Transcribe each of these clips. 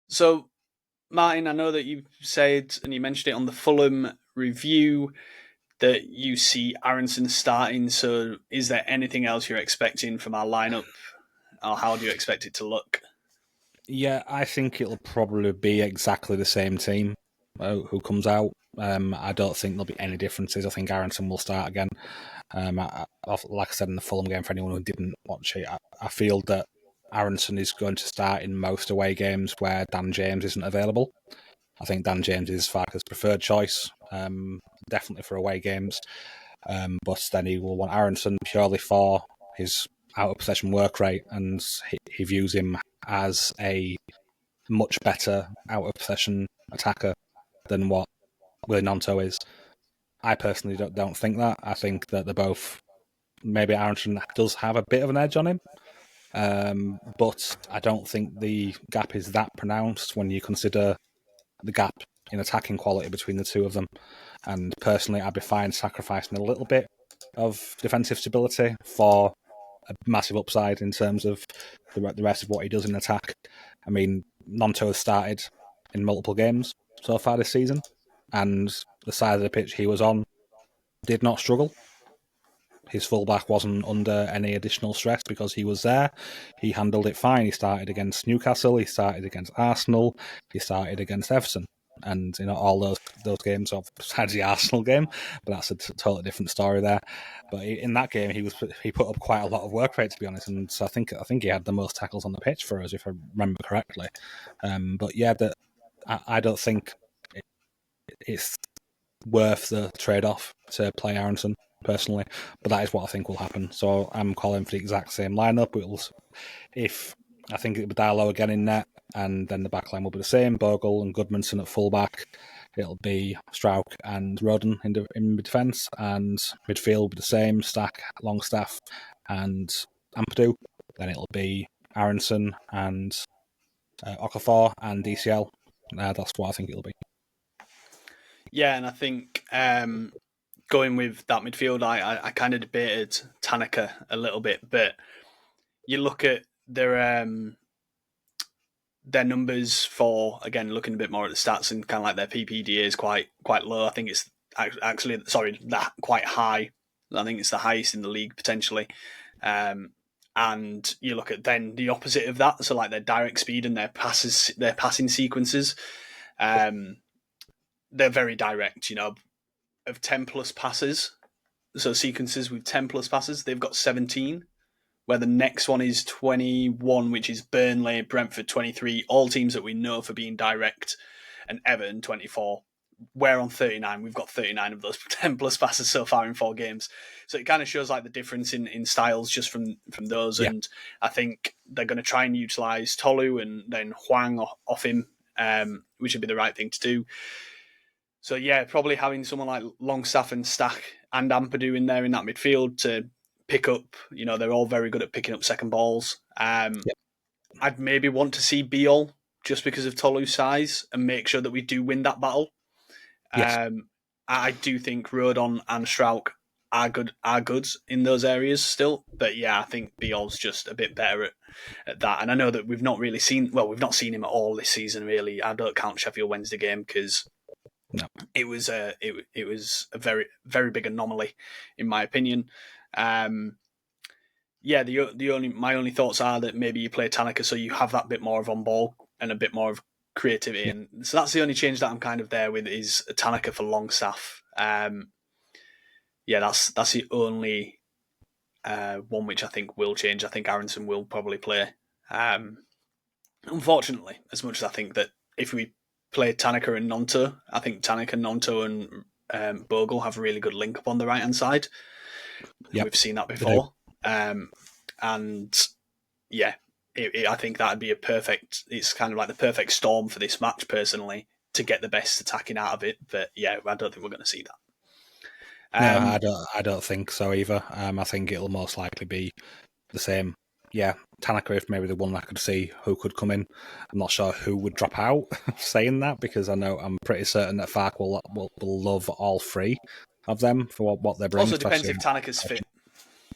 So, Martin, I know that you said and you mentioned it on the Fulham review that you see Aronson starting. So, is there anything else you're expecting from our lineup, or how do you expect it to look? Yeah, I think it'll probably be exactly the same team who comes out. I don't think there'll be any differences. I think Aronson will start again. Like I said in the Fulham game, for anyone who didn't watch it, I feel that Aronson is going to start in most away games where Dan James isn't available. I think Dan James is Farke's preferred choice, definitely for away games. But then he will want Aronson purely for his out of possession work rate, and he views him as a much better out of possession attacker than what Willie Nonto is. I personally don't think that. I think that they're both. Maybe Aronson does have a bit of an edge on him, but I don't think the gap is that pronounced when you consider the gap in attacking quality between the two of them. And personally, I'd be fine sacrificing a little bit of defensive stability for a massive upside in terms of the rest of what he does in attack. I mean, Nonto has started in multiple games so far this season, and the side of the pitch he was on did not struggle. His fullback wasn't under any additional stress because he was there. He handled it fine. He started against Newcastle, he started against Arsenal, he started against Everton. And all those games, besides the Arsenal game, but that's a totally different story there. But in that game, he put up quite a lot of work rate, to be honest. And so I think he had the most tackles on the pitch for us, if I remember correctly. But yeah, I don't think it's worth the trade off to play Aronson personally, but that is what I think will happen. So I'm calling for the exact same lineup. If I think it'll be Darlow again in net, and then the backline will be the same: Bogle and Goodmanson at fullback. It'll be Strauch and Roden in defence, and midfield will be the same: Stack, Longstaff, and Ampadu. Then it'll be Aronson and Okafor and DCL. That's what I think it'll be. Yeah, and I think going with that midfield, I kind of debated Tanaka a little bit, but you look at their numbers for, again, looking a bit more at the stats, and kind of like their PPDA is quite low. I think it's actually, sorry, that quite high. I think it's the highest in the league potentially. And you look at then the opposite of that, so like their direct speed and their passing sequences. They're very direct. Of 10 plus passes, so sequences with 10 plus passes, they've got 17, where the next one is 21, which is Burnley, Brentford 23, all teams that we know for being direct, and Everton 24. We're on 39. We've got 39 of those 10 plus passes so far in 4 games. So it kind of shows like the difference in styles just from those. Yeah. And I think they're going to try and utilise Tolu and then Hwang off him, which would be the right thing to do. So yeah, probably having someone like Longstaff and Stack and Ampadu in there in that midfield to pick up. They're all very good at picking up second balls. Yep. I'd maybe want to see Biol just because of Tolu's size and make sure that we do win that battle. Yes. I do think Rodon and Strauch are good in those areas still, but yeah, I think Biol's just a bit better at that. And I know that we've not seen him at all this season. Really, I don't count Sheffield Wednesday game because it was a very very big anomaly in my opinion. Yeah, my only thoughts are that maybe you play Tanaka so you have that bit more of on ball and a bit more of creativity, yeah. And so that's the only change that I'm kind of there with is Tanaka for Longstaff. Yeah, that's the only one which I think will change. I think Aronson will probably play. Unfortunately, as much as I think that if we play Tanaka and Nonto, I think Tanaka, Nonto and Bogle have a really good link up on the right hand side. Yep. We've seen that before. And yeah, I think that'd be it's kind of like the perfect storm for this match personally to get the best attacking out of it. But yeah, I don't think we're going to see that. No, I don't think so either. I think it'll most likely be the same. Yeah, Tanaka, if maybe the one I could see who could come in. I'm not sure who would drop out saying that because I'm pretty certain that Fark will love all three of them for what they bring. Also depends if Tanaka's fit.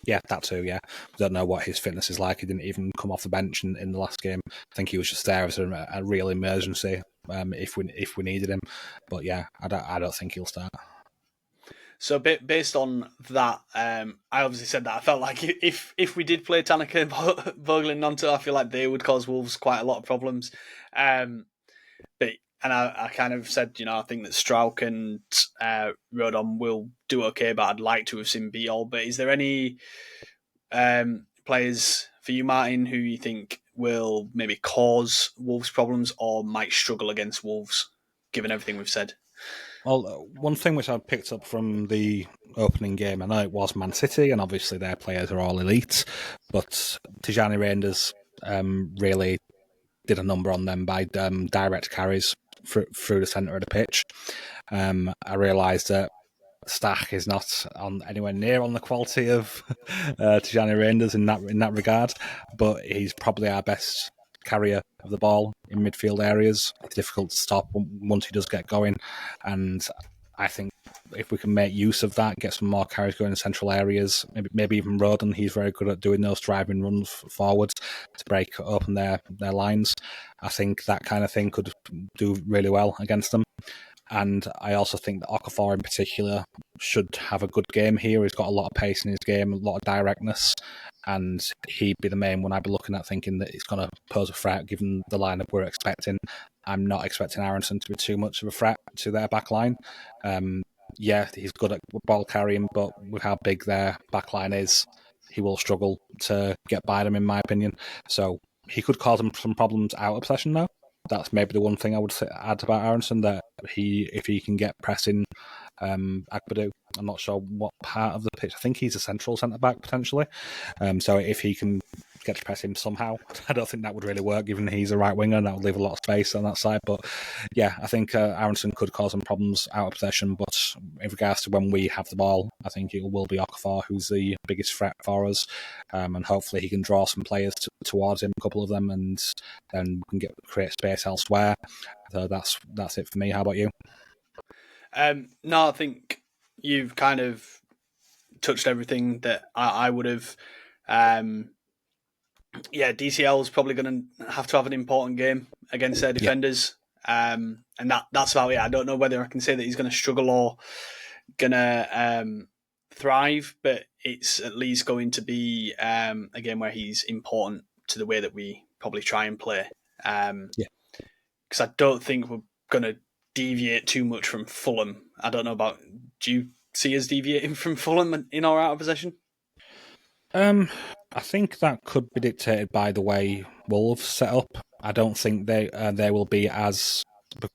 Yeah, that too, yeah. We don't know what his fitness is like. He didn't even come off the bench in the last game. I think he was just there as a real emergency if we needed him. But yeah, I don't think he'll start. So based on that, I obviously said that I felt like if we did play Tanaka, Vogel and Nonto, I feel like they would cause Wolves quite a lot of problems. But I kind of said, I think that Strauch and Rodon will do okay, but I'd like to have seen Biol. But is there any players for you, Martin, who you think will maybe cause Wolves problems or might struggle against Wolves, given everything we've said? Well, one thing which I picked up from the opening game, I know it was Man City, and obviously their players are all elite, but Tijani Reinders really did a number on them by direct carries through the centre of the pitch. I realised that Stach is not on anywhere near on the quality of Tijani Reinders in that regard, but he's probably our best carrier of the ball in midfield areas. It's difficult to stop once he does get going, and I think if we can make use of that, get some more carries going in central areas, maybe even Rodon, he's very good at doing those driving runs forwards to break open their lines. I think that kind of thing could do really well against them. And I also think that Okafor in particular should have a good game here. He's got a lot of pace in his game, a lot of directness, and he'd be the main one I'd be looking at, thinking that he's going to pose a threat given the lineup we're expecting. I'm not expecting Aronson to be too much of a threat to their back line. Yeah, he's good at ball carrying, but with how big their back line is, he will struggle to get by them, in my opinion. So he could cause them some problems out of possession, though. That's maybe the one thing I would add about Aronson, that if he can get pressing Agbadu, I'm not sure what part of the pitch. I think he's a central centre back potentially. So if he can get to press him somehow, I don't think that would really work, given he's a right winger, and that would leave a lot of space on that side. But yeah, I think Aronson could cause some problems out of possession. But in regards to when we have the ball, I think it will be Okafor who's the biggest threat for us, and hopefully he can draw some players towards him, a couple of them, and then we can create space elsewhere. So that's it for me. How about you? No, I think you've kind of touched everything that I would have. DCL is probably going to have an important game against their defenders. Yeah. And that's about it. I don't know whether I can say that he's going to struggle or going to thrive, but it's at least going to be a game where he's important to the way that we probably try and play. Because I don't think we're going to deviate too much from Fulham. I don't know about... Do you see us deviating from Fulham in or out of possession? I think that could be dictated by the way Wolves set up. I don't think they will be as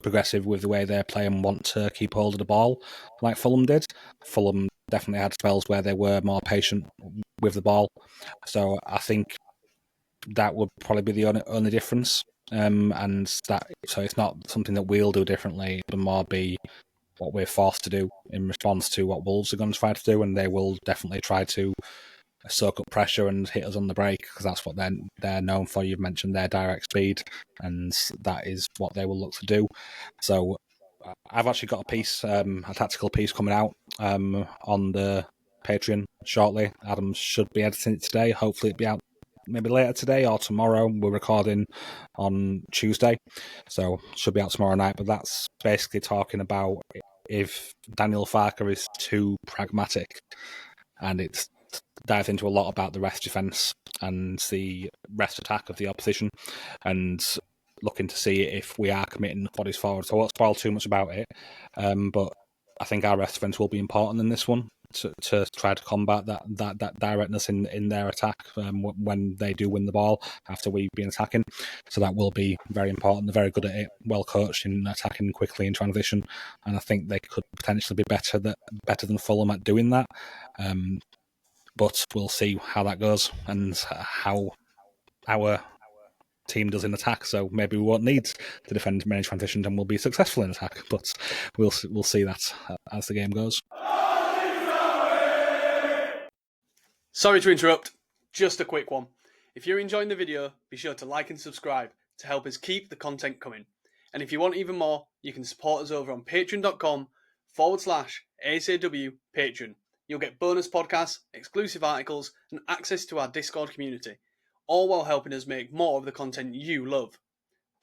progressive with the way they play and want to keep hold of the ball like Fulham did. Fulham definitely had spells where they were more patient with the ball. So I think that would probably be the only difference. So it's not something that we'll do differently, but more be what we're forced to do in response to what Wolves are going to try to do, and they will definitely try to soak up pressure and hit us on the break, because that's what they're known for. You've mentioned their direct speed, and that is what they will look to do. So I've actually got a tactical piece coming out on the Patreon shortly. Adam should be editing it today. Hopefully it'll be out maybe later today or tomorrow. We're recording on Tuesday, so should be out tomorrow night. But that's basically talking about if Daniel Farker is too pragmatic, and it's dives into a lot about the rest defence and the rest attack of the opposition, and looking to see if we are committing bodies forward. So I won't spoil too much about it, but I think our rest defence will be important in this one to try to combat that directness in their attack when they do win the ball after we've been attacking. So that will be very important. They're very good at it, well coached in attacking quickly in transition, and I think they could potentially be better than Fulham at doing that. But we'll see how that goes and how our team does in attack. So maybe we won't need to defend many transitions and we'll be successful in attack. But we'll see that as the game goes. Sorry to interrupt. Just a quick one. If you're enjoying the video, be sure to like and subscribe to help us keep the content coming. And if you want even more, you can support us over on patreon.com/ASAW Patreon. You'll get bonus podcasts, exclusive articles, and access to our Discord community, all while helping us make more of the content you love.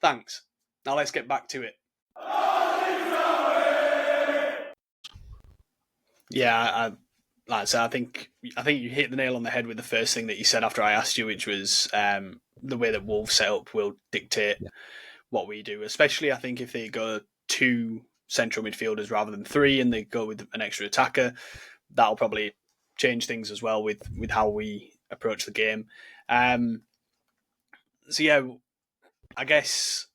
Thanks. Now let's get back to it. Yeah, like I said, I think you hit the nail on the head with the first thing that you said after I asked you, which was the way that Wolves set up will dictate what we do. Especially, I think if they go 2 central midfielders rather than 3, and they go with an extra attacker, that'll probably change things as well with how we approach the game. So yeah, I guess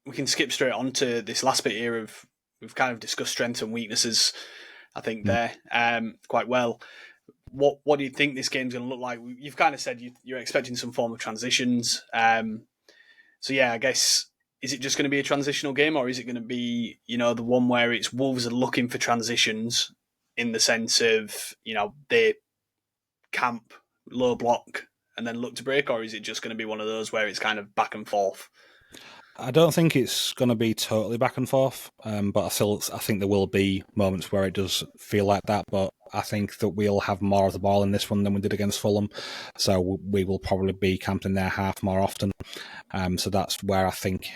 we can skip straight on to this last bit here of we've kind of discussed strengths and weaknesses. I think there quite well. What do you think this game's going to look like? You've kind of said you're expecting some form of transitions. So yeah, I guess, is it just going to be a transitional game, or is it going to be, the one where it's Wolves are looking for transitions in the sense of, they camp, low block, and then look to break, or is it just going to be one of those where it's kind of back and forth? I don't think it's going to be totally back and forth, but I think there will be moments where it does feel like that. But I think that we'll have more of the ball in this one than we did against Fulham, so we will probably be camping their half more often. So that's where I think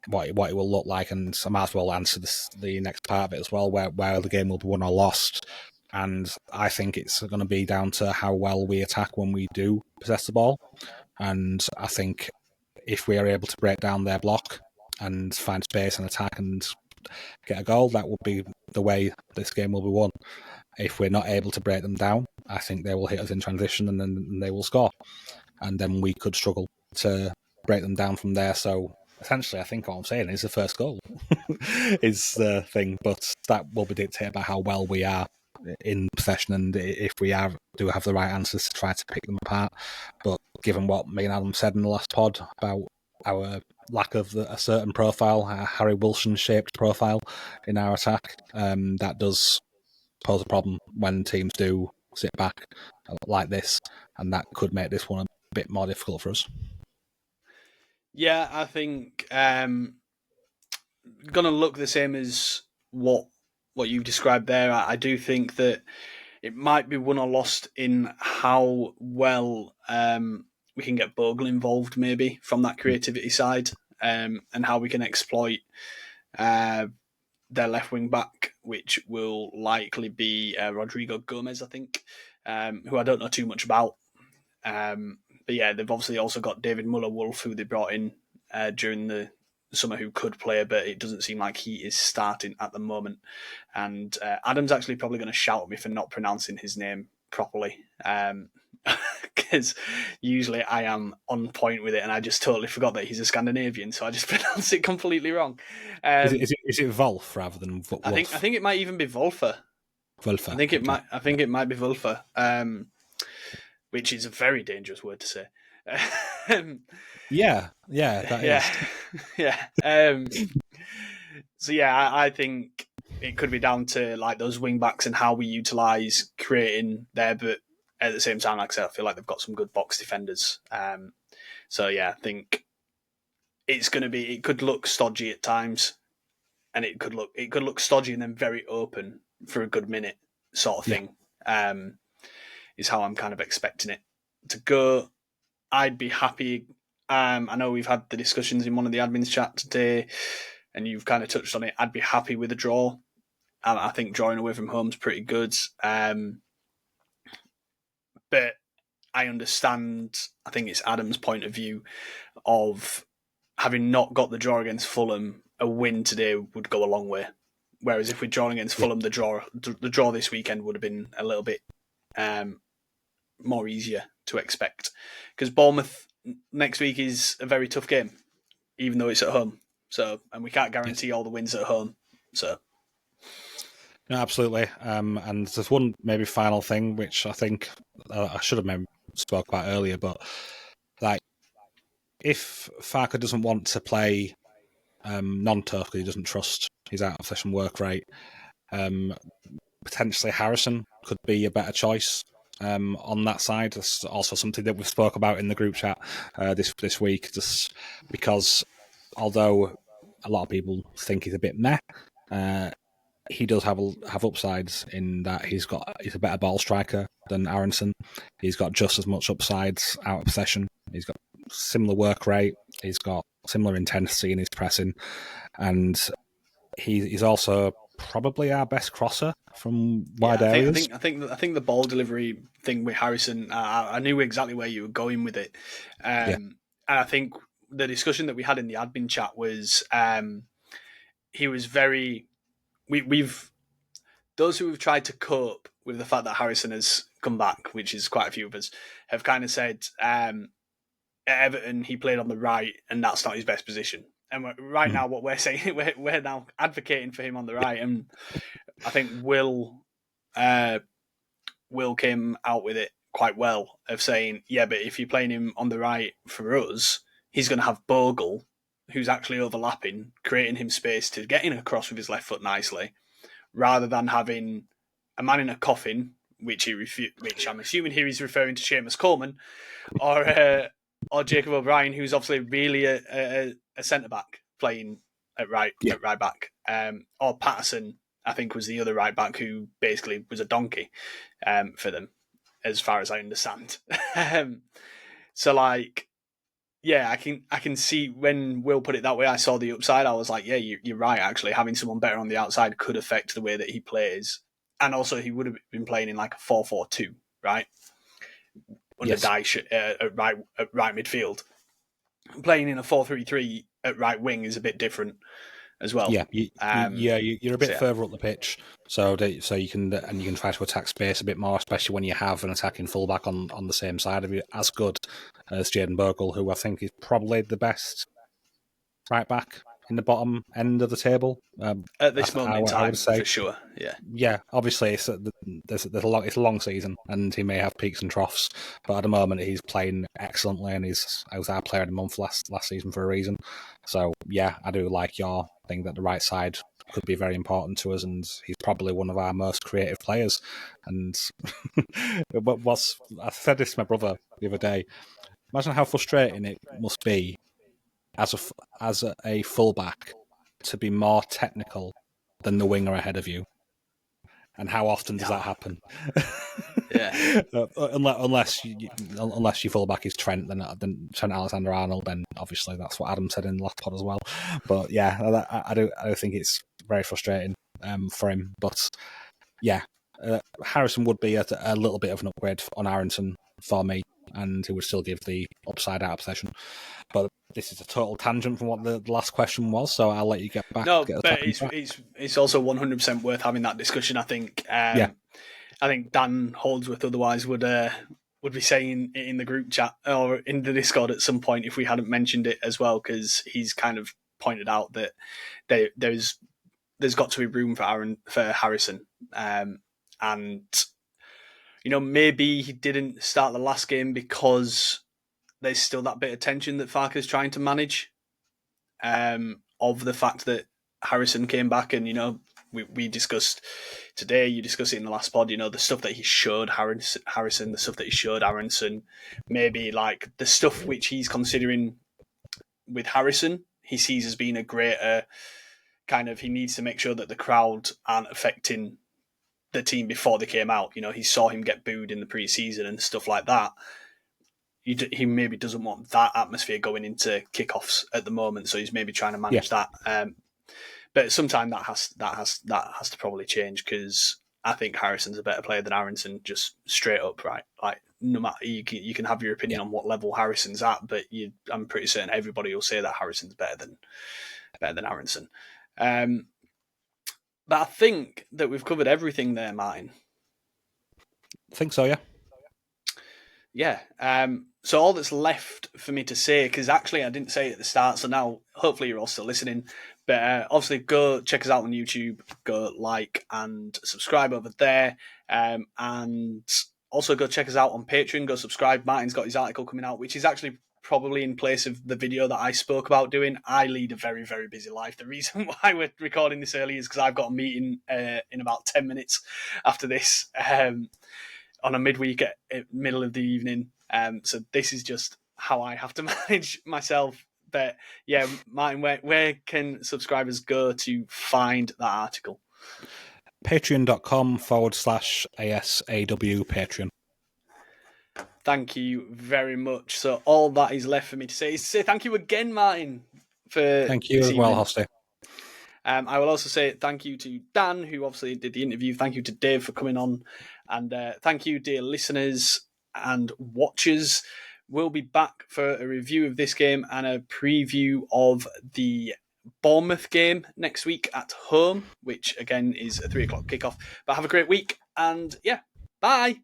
what it will look like, and I might as well answer the next part of it as well, where the game will be won or lost. And I think it's going to be down to how well we attack when we do possess the ball, and I think if we are able to break down their block and find space and attack and get a goal, that will be the way this game will be won. If we're not able to break them down, I think they will hit us in transition and then they will score. And then we could struggle to break them down from there. So essentially, I think what I'm saying is the first goal is the thing, but that will be dictated by how well we are in possession and if we do have the right answers to try to pick them apart. But given what me and Adam said in the last pod about our lack of a certain profile, a Harry Wilson-shaped profile in our attack, that does pose a problem when teams do sit back like this, and that could make this one a bit more difficult for us. Yeah, I think going to look the same as what you've described there. I do think that it might be won or lost in how well we can get Bogle involved, maybe from that creativity side, and how we can exploit their left wing back, which will likely be Rodrigo Gomez, I think, who I don't know too much about. But yeah, they've obviously also got David Muller-Wolf, who they brought in during the summer, who could play, but it doesn't seem like he is starting at the moment. And Adam's actually probably going to shout at me for not pronouncing his name properly, because usually I am on point with it, and I just totally forgot that he's a Scandinavian, so I just pronounced it completely wrong. Is it Wolf rather than Wolf? I think it might even be Wolfer. Wolfer. I think it might be Wolfer, which is a very dangerous word to say. Yeah, that is. Yeah. So yeah, I think it could be down to like those wing backs and how we utilise creating there, but at the same time, like I said, I feel like they've got some good box defenders. So yeah, I think it's going to be. It could look stodgy at times, and it could look stodgy and then very open for a good minute, sort of thing. Is how I'm kind of expecting it to go. I'd be happy. I know we've had the discussions in one of the admins chat today, and you've kind of touched on it. I'd be happy with a draw. I think drawing away from home's pretty good. But I understand, I think it's Adam's point of view of having not got the draw against Fulham, a win today would go a long way. Whereas if we'd drawn against Fulham, the draw this weekend would have been a little bit more easier to expect. Because Bournemouth next week is a very tough game, even though it's at home. So, and we can't guarantee all the wins at home. So, no, absolutely. And there's one maybe final thing which I think I should have maybe spoke about earlier, but like if Farker doesn't want to play non-turf because he doesn't trust his out of session work rate, potentially Harrison could be a better choice on that side. That's also something that we spoke about in the group chat this week, just because although a lot of people think he's a bit meh, he does have upsides in that he's a better ball striker than Aronson. He's got just as much upsides out of possession. He's got similar work rate. He's got similar intensity in his pressing, and he's also probably our best crosser from wide areas. I think the ball delivery thing with Harrison, I knew exactly where you were going with it, and I think the discussion that we had in the admin chat was he was very. We've those who have tried to cope with the fact that Harrison has come back, which is quite a few of us, have kind of said at Everton he played on the right and that's not his best position. And right now, what we're saying, we're now advocating for him on the right, and I think Will came out with it quite well of saying, yeah, but if you're playing him on the right for us, he's going to have Bogle, who's actually overlapping, creating him space to get in across with his left foot nicely, rather than having a man in a coffin, which I'm assuming here he's referring to Seamus Coleman, or Jacob O'Brien, who's obviously really a centre back playing at right back, or Patterson, I think, was the other right back who basically was a donkey for them, as far as I understand. So like, yeah, I can see when Will put it that way. I saw the upside. I was like, yeah, you're right. Actually, having someone better on the outside could affect the way that he plays, and also he would have been playing in like a 4-4-2, right? Under Dyche at right midfield. Playing in a 4-3-3 at right wing is a bit different as well. Yeah, you're a bit further up the pitch, so you can try to attack space a bit more, especially when you have an attacking fullback on the same side of you, as good as Jayden Bogle, who I think is probably the best right back in the bottom end of the table at this moment in time, I would say, for sure. Yeah. Obviously, it's a long season, and he may have peaks and troughs, but at the moment he's playing excellently, and he was our player of the month last season for a reason. So yeah, I do like your thing that the right side could be very important to us, and he's probably one of our most creative players. And I said this to my brother the other day. Imagine how frustrating it must be as a fullback to be more technical than the winger ahead of you, and how often does that happen? Yeah. unless your fullback is Trent, then Trent Alexander-Arnold, then obviously that's what Adam said in the last pod as well. But yeah, I do think it's very frustrating for him. But yeah, Harrison would be a little bit of an upgrade on Aronson for me, and he would still give the upside out of possession. But this is a total tangent from what the last question was, so I'll let you get back. No, but it's also 100% worth having that discussion. I think. I think Dan Holdsworth otherwise would be saying it in the group chat or in the Discord at some point if we hadn't mentioned it as well, because he's kind of pointed out that there's got to be room for Harrison, and maybe he didn't start the last game because there's still that bit of tension that Farke's trying to manage, of the fact that Harrison came back, and we discussed today, you discussed it in the last pod, the stuff that he showed Harrison, the stuff that he showed Aronson, maybe like the stuff which he's considering with Harrison, he sees as being a greater kind of, he needs to make sure that the crowd aren't affecting the team before they came out. He saw him get booed in the pre-season and stuff like that. He maybe doesn't want that atmosphere going into kickoffs at the moment, so he's maybe trying to manage that. But sometime that has to probably change, because I think Harrison's a better player than Aronson, just straight up, right? Like, no matter, you can have your opinion on what level Harrison's at, but I'm pretty certain everybody will say that Harrison's better than Aronson. But I think that we've covered everything there, Martin. I think so, yeah. Yeah. So all that's left for me to say, because actually I didn't say it at the start, so now hopefully you're all still listening. But obviously go check us out on YouTube, go like and subscribe over there. And also go check us out on Patreon, go subscribe. Martin's got his article coming out, which is actually probably in place of the video that I spoke about doing. I lead a very, very busy life. The reason why we're recording this early is because I've got a meeting in about 10 minutes after this, on a midweek at middle of the evening. So this is just how I have to manage myself. But yeah, Martin, where can subscribers go to find that article? patreon.com/ASAW Patreon. Thank you very much. So all that is left for me to say is to say thank you again, Martin, for Thank you this as well, evening. Hosty. I will also say thank you to Dan, who obviously did the interview. Thank you to Dave for coming on. And thank you, dear listeners and watchers. We'll be back for a review of this game and a preview of the Bournemouth game next week at home, which again is a 3 o'clock kickoff. But have a great week and yeah, bye.